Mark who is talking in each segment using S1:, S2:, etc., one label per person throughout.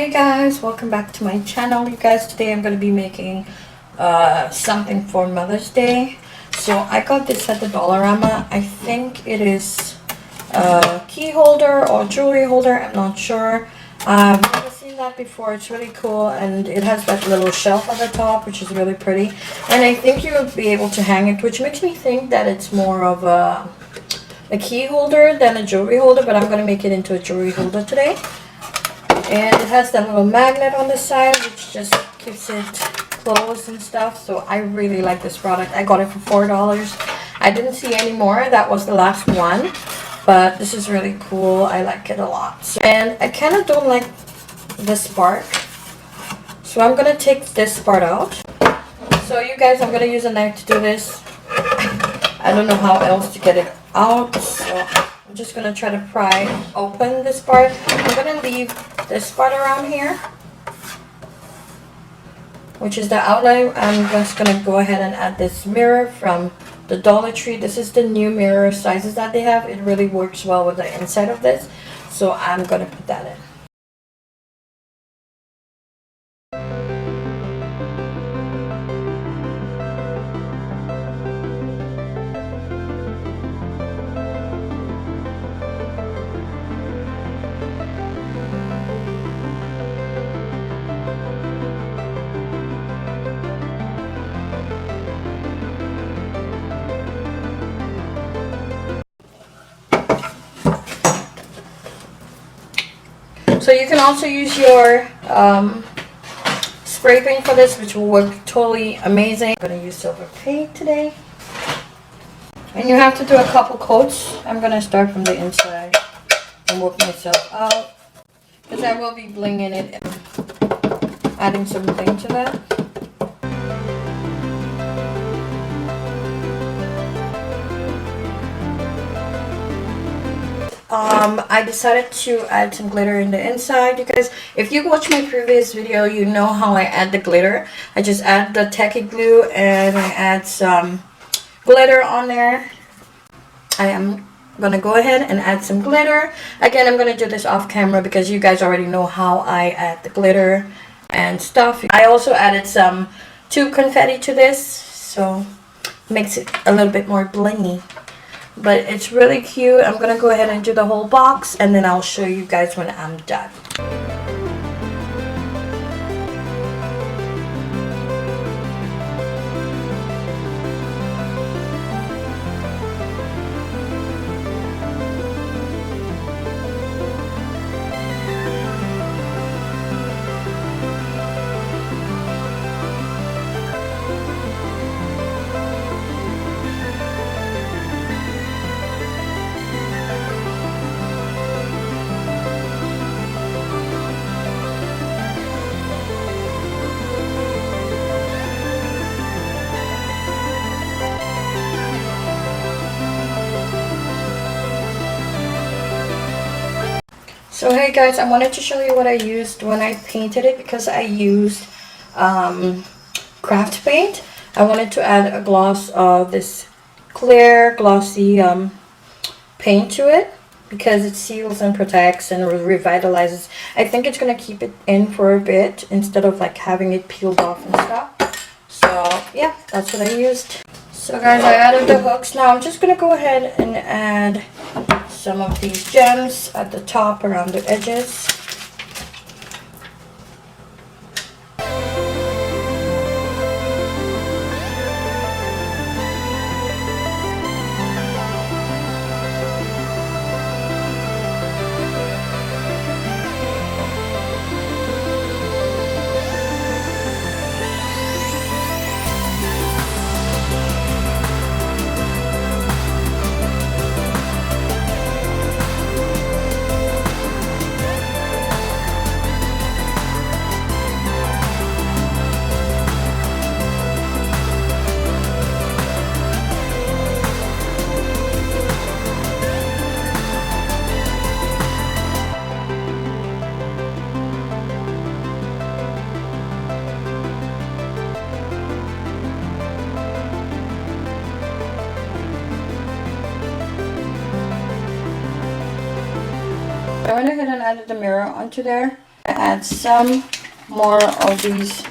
S1: Hey guys, welcome back to my channel. You guys, today I'm going to be making something for Mother's Day. So I got this at the Dollarama. I think it is a key holder or jewelry holder, I'm not sure. I've never seen that before. It's really cool, and it has that little shelf at the top, which is really pretty, and I think you would be able to hang it, which makes me think that it's more of a key holder than a jewelry holder, but I'm going to make it into a jewelry holder today. And it has that little magnet on the side, which just keeps it closed and stuff. So I really like this product. I got it for $4. I didn't see any more. That was the last one. But this is really cool. I like it a lot. And I kind of don't like this part. So I'm going to take this part out. So you guys, I'm going to use a knife to do this. I don't know how else to get it out. So I'm just going to try to pry open this part. I'm going to leave this part around here, which is the outline. I'm just going to go ahead and add this mirror from the Dollartree. This is the new mirror sizes that they have. It really works well with the inside of this. So I'm going to put that in. So you can also use your spray paint for this, which will work totally amazing. I'm going to use silver paint today. And you have to do a couple coats. I'm going to start from the inside and work myself out, because I will be blinging it and adding some bling to that. I decided to add some glitter in the inside. You guys, if you watch my previous video, you know how I add the glitter. I just add the Tacky Glue and I add some glitter on there. I am going to go ahead and add some glitter. Again, I'm going to do this off camera because you guys already know how I add the glitter and stuff. I also added some tube confetti to this, so it makes it a little bit more blingy. But it's really cute. I'm going to go ahead and do the whole box, and then I'll show you guys when I'm done. So hey guys, I wanted to show you what I used when I painted it, because I used craft paint. I wanted to add a gloss of this clear glossy paint to it, because it seals and protects and revitalizes. I think it's going to keep it in for a bit instead of like having it peeled off and stuff. So yeah, that's what I used. So guys, I added the hooks. Now I'm just going to go ahead and add some of these gems at the top around the edges. I went ahead and added the mirror onto there. add some more of these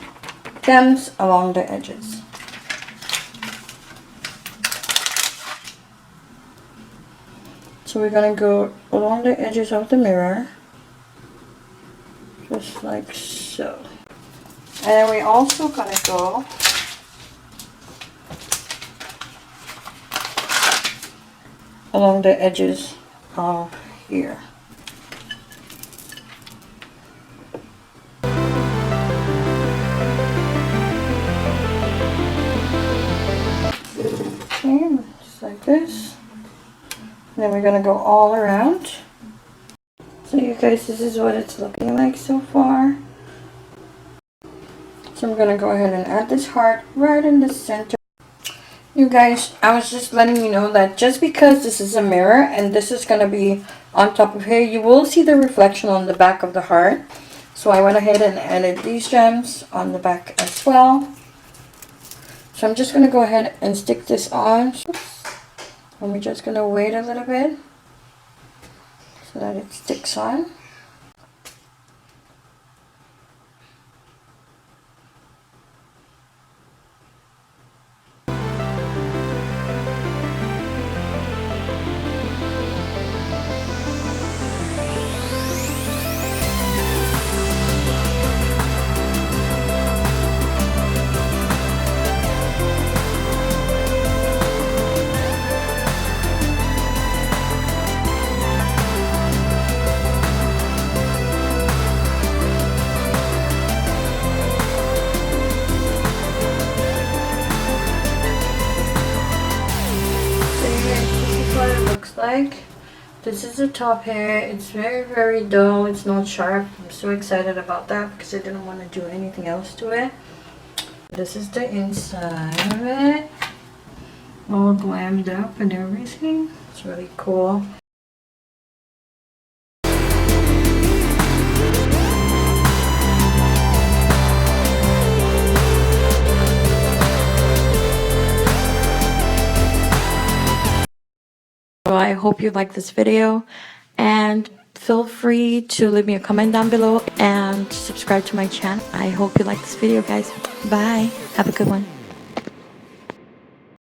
S1: gems along the edges. So we're gonna go along the edges of the mirror, just like so. And then we're also gonna go along the edges of here. Okay, just like this. And then we're gonna go all around. So you guys, this is what it's looking like so far. So I'm gonna go ahead and add this heart right in the center. You guys, I was just letting you know that just because this is a mirror and this is gonna be on top of here, you will see the reflection on the back of the heart. So I went ahead and added these gems on the back as well. So I'm just gonna go ahead and stick this on. And we're just gonna wait a little bit so that it sticks on. Like this is the top hair. It's very dull, it's not sharp. I'm so excited about that because I didn't want to do anything else to it. This is the inside of it, all glammed up and everything. It's really cool. So I hope you like this video, and feel free to leave me a comment down below and subscribe to my channel. I hope you like this video, guys. Bye. Have a good one.